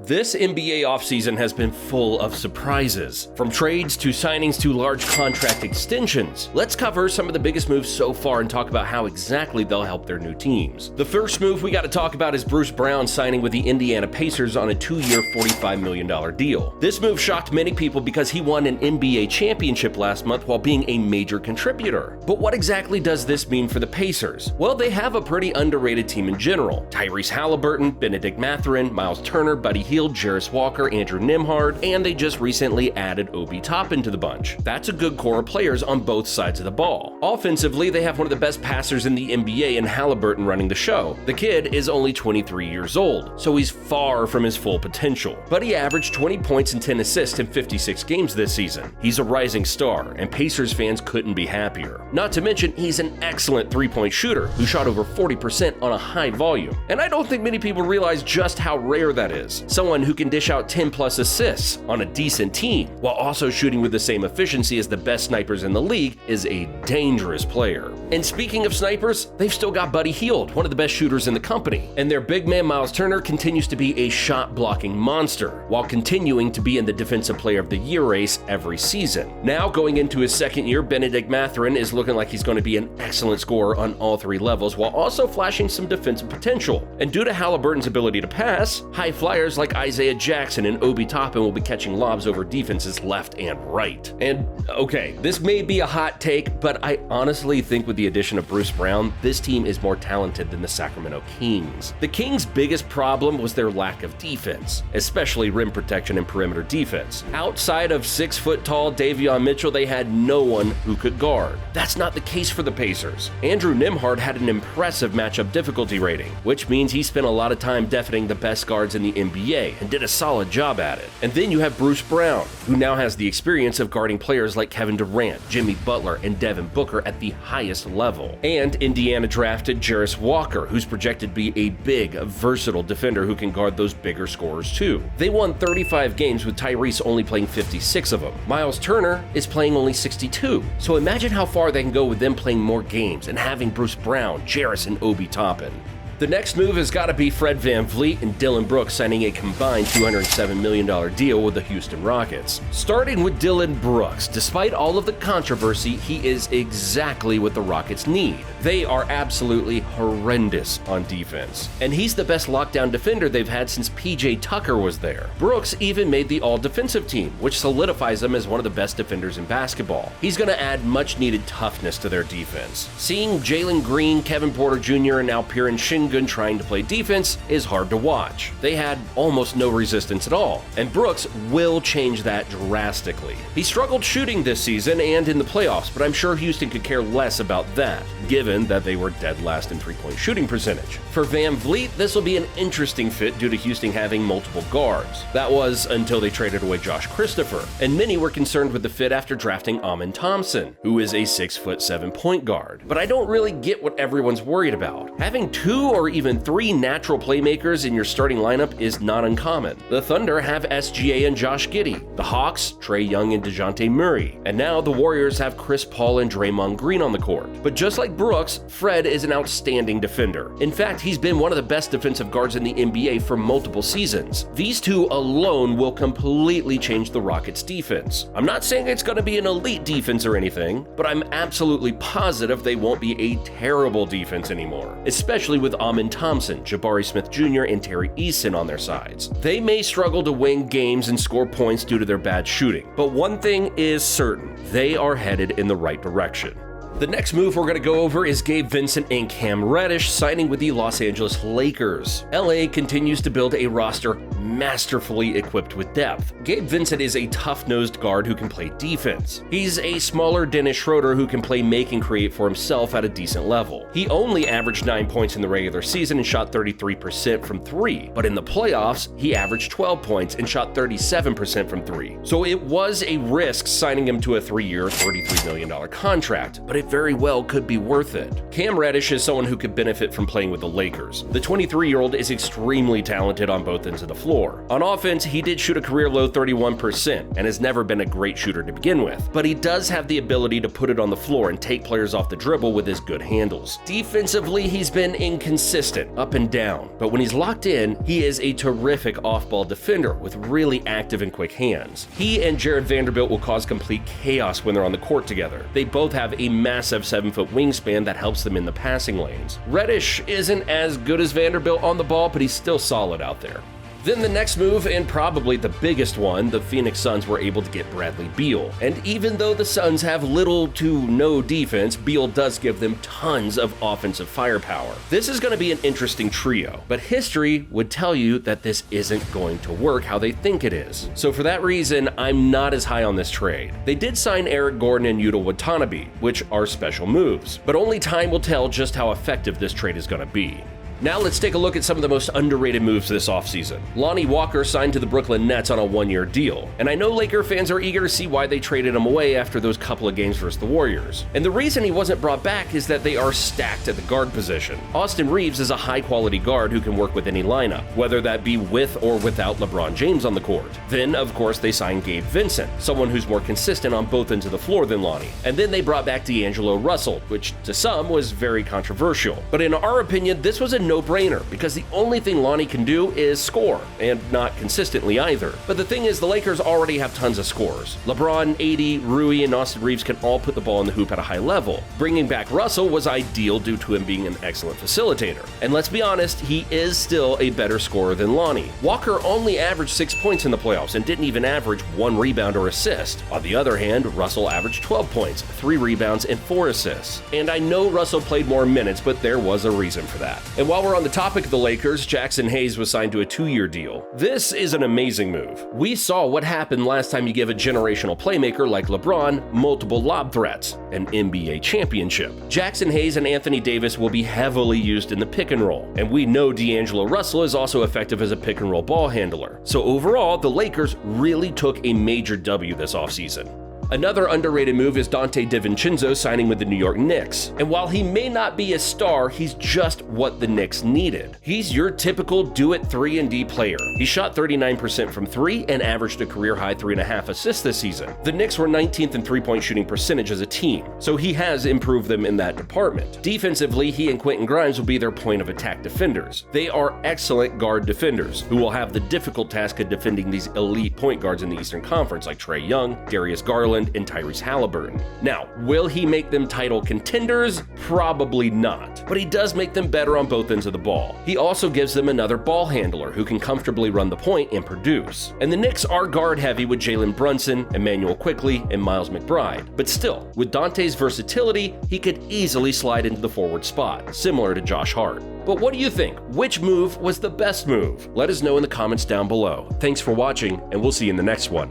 This NBA offseason has been full of surprises. From trades to signings to large contract extensions. Let's cover some of the biggest moves so far and talk about how exactly they'll help their new teams. The first move we got to talk about is Bruce Brown signing with the Indiana Pacers on a 2-year, $45 million deal. This move shocked many people because he won an NBA championship last month while being a major contributor. But what exactly does this mean for the Pacers? Well, they have a pretty underrated team in general. Tyrese Halliburton, Benedict Mathurin, Miles Turner, Buddy Hield, Jarris Walker, Andrew Nembhard, and they just recently added Obi Toppin to the bunch. That's a good core of players on both sides of the ball. Offensively, they have one of the best passers in the NBA in Halliburton running the show. The kid is only 23 years old, so he's far from his full potential. But he averaged 20 points and 10 assists in 56 games this season. He's a rising star, and Pacers fans couldn't be happier. Not to mention, he's an excellent three-point shooter who shot over 40% on a high volume. And I don't think many people realize just how rare that is. Someone who can dish out 10+ assists on a decent team while also shooting with the same efficiency as the best snipers in the league is a dangerous player. And speaking of snipers, they've still got Buddy Hield, one of the best shooters in the company. And their big man Miles Turner continues to be a shot-blocking monster while continuing to be in the Defensive Player of the Year race every season. Now, going into his second year, Benedict Mathurin is looking like he's going to be an excellent scorer on all three levels while also flashing some defensive potential. And due to Halliburton's ability to pass, high flyers like Isaiah Jackson and Obi Toppin will be catching lobs over defenses left and right. And okay, this may be a hot take, but I honestly think with the addition of Bruce Brown, this team is more talented than the Sacramento Kings. The Kings' biggest problem was their lack of defense, especially rim protection and perimeter defense. Outside of 6-foot-tall Davion Mitchell, they had no one who could guard. That's not the case for the Pacers. Andrew Nembhard had an impressive matchup difficulty rating, which means he spent a lot of time deafening the best guards in the NBA and did a solid job at it. And then you have Bruce Brown, who now has the experience of guarding players like Kevin Durant, Jimmy Butler, and Devin Booker at the highest level. And Indiana drafted Jarris Walker, who's projected to be a big, versatile defender who can guard those bigger scorers too. They won 35 games with Tyrese only playing 56 of them. Miles Turner is playing only 62. So imagine how far they can go with them playing more games and having Bruce Brown, Jarris, and Obi Toppin. The next move has got to be Fred VanVleet and Dillon Brooks signing a combined $207 million deal with the Houston Rockets. Starting with Dillon Brooks, despite all of the controversy, he is exactly what the Rockets need. They are absolutely horrendous on defense, and he's the best lockdown defender they've had since PJ Tucker was there. Brooks even made the all-defensive team, which solidifies him as one of the best defenders in basketball. He's going to add much-needed toughness to their defense. Seeing Jalen Green, Kevin Porter Jr., and now Piran Shingun trying to play defense is hard to watch. They had almost no resistance at all, and Brooks will change that drastically. He struggled shooting this season and in the playoffs, but I'm sure Houston could care less about that, given that they were dead last in three-point shooting percentage. For VanVleet, this will be an interesting fit due to Houston having multiple guards. That was until they traded away Josh Christopher, and many were concerned with the fit after drafting Amen Thompson, who is a 6'7" point guard. But I don't really get what everyone's worried about. Having 2 or even 3 natural playmakers in your starting lineup is not uncommon. The Thunder have SGA and Josh Giddey, the Hawks, Trae Young and DeJounte Murray, and now the Warriors have Chris Paul and Draymond Green on the court. But just like Brooks, Fred is an outstanding defender. In fact, he's been one of the best defensive guards in the NBA for multiple seasons. These two alone will completely change the Rockets' defense. I'm not saying it's going to be an elite defense or anything, but I'm absolutely positive they won't be a terrible defense anymore, especially with Amen Thompson, Jabari Smith Jr., and Terry Eason on their sides. They may struggle to win games and score points due to their bad shooting, but one thing is certain, they are headed in the right direction. The next move we're going to go over is Gabe Vincent and Cam Reddish signing with the Los Angeles Lakers. LA continues to build a roster masterfully equipped with depth. Gabe Vincent is a tough-nosed guard who can play defense. He's a smaller Dennis Schroeder who can play make and create for himself at a decent level. He only averaged 9 points in the regular season and shot 33% from 3, but in the playoffs, he averaged 12 points and shot 37% from 3. So it was a risk signing him to a 3-year, $33 million contract, but it very well could be worth it. Cam Reddish is someone who could benefit from playing with the Lakers. The 23-year-old is extremely talented on both ends of the floor. On offense, he did shoot a career-low 31% and has never been a great shooter to begin with, but he does have the ability to put it on the floor and take players off the dribble with his good handles. Defensively, he's been inconsistent, up and down, but when he's locked in, he is a terrific off-ball defender with really active and quick hands. He and Jared Vanderbilt will cause complete chaos when they're on the court together. They both have a massive 7-foot wingspan that helps them in the passing lanes. Reddish isn't as good as Vanderbilt on the ball, but he's still solid out there. Then the next move, and probably the biggest one, the Phoenix Suns were able to get Bradley Beal. And even though the Suns have little to no defense, Beal does give them tons of offensive firepower. This is going to be an interesting trio, but history would tell you that this isn't going to work how they think it is. So for that reason, I'm not as high on this trade. They did sign Eric Gordon and Yuta Watanabe, which are special moves, but only time will tell just how effective this trade is going to be. Now let's take a look at some of the most underrated moves this offseason. Lonnie Walker signed to the Brooklyn Nets on a one-year deal, and I know Laker fans are eager to see why they traded him away after those couple of games versus the Warriors. And the reason he wasn't brought back is that they are stacked at the guard position. Austin Reeves is a high-quality guard who can work with any lineup, whether that be with or without LeBron James on the court. Then, of course, they signed Gabe Vincent, someone who's more consistent on both ends of the floor than Lonnie. And then they brought back D'Angelo Russell, which to some was very controversial. But in our opinion, this was a no-brainer because the only thing Lonnie can do is score, and not consistently either. But the thing is, the Lakers already have tons of scorers. LeBron, AD, Rui, and Austin Reeves can all put the ball in the hoop at a high level. Bringing back Russell was ideal due to him being an excellent facilitator. And let's be honest, he is still a better scorer than Lonnie. Walker only averaged 6 points in the playoffs and didn't even average 1 rebound or assist. On the other hand, Russell averaged 12 points, 3 rebounds, and 4 assists. And I know Russell played more minutes, but there was a reason for that. And while we're on the topic of the Lakers, Jackson Hayes was signed to a 2-year deal. This is an amazing move. We saw what happened last time you give a generational playmaker like LeBron multiple lob threats, an NBA championship. Jackson Hayes and Anthony Davis will be heavily used in the pick and roll, and we know D'Angelo Russell is also effective as a pick and roll ball handler. So overall, the Lakers really took a major W this offseason. Another underrated move is Dante DiVincenzo signing with the New York Knicks. And while he may not be a star, he's just what the Knicks needed. He's your typical do-it 3-and-D player. He shot 39% from 3 and averaged a career-high 3.5 assists this season. The Knicks were 19th in three-point shooting percentage as a team, so he has improved them in that department. Defensively, he and Quentin Grimes will be their point-of-attack defenders. They are excellent guard defenders who will have the difficult task of defending these elite point guards in the Eastern Conference like Trae Young, Darius Garland, and Tyrese Halliburton. Now, will he make them title contenders? Probably not, but he does make them better on both ends of the ball. He also gives them another ball handler who can comfortably run the point and produce. And the Knicks are guard heavy with Jalen Brunson, Emmanuel Quickley, and Miles McBride, but still, with Dante's versatility, he could easily slide into the forward spot, similar to Josh Hart. But what do you think? Which move was the best move? Let us know in the comments down below. Thanks for watching, and we'll see you in the next one.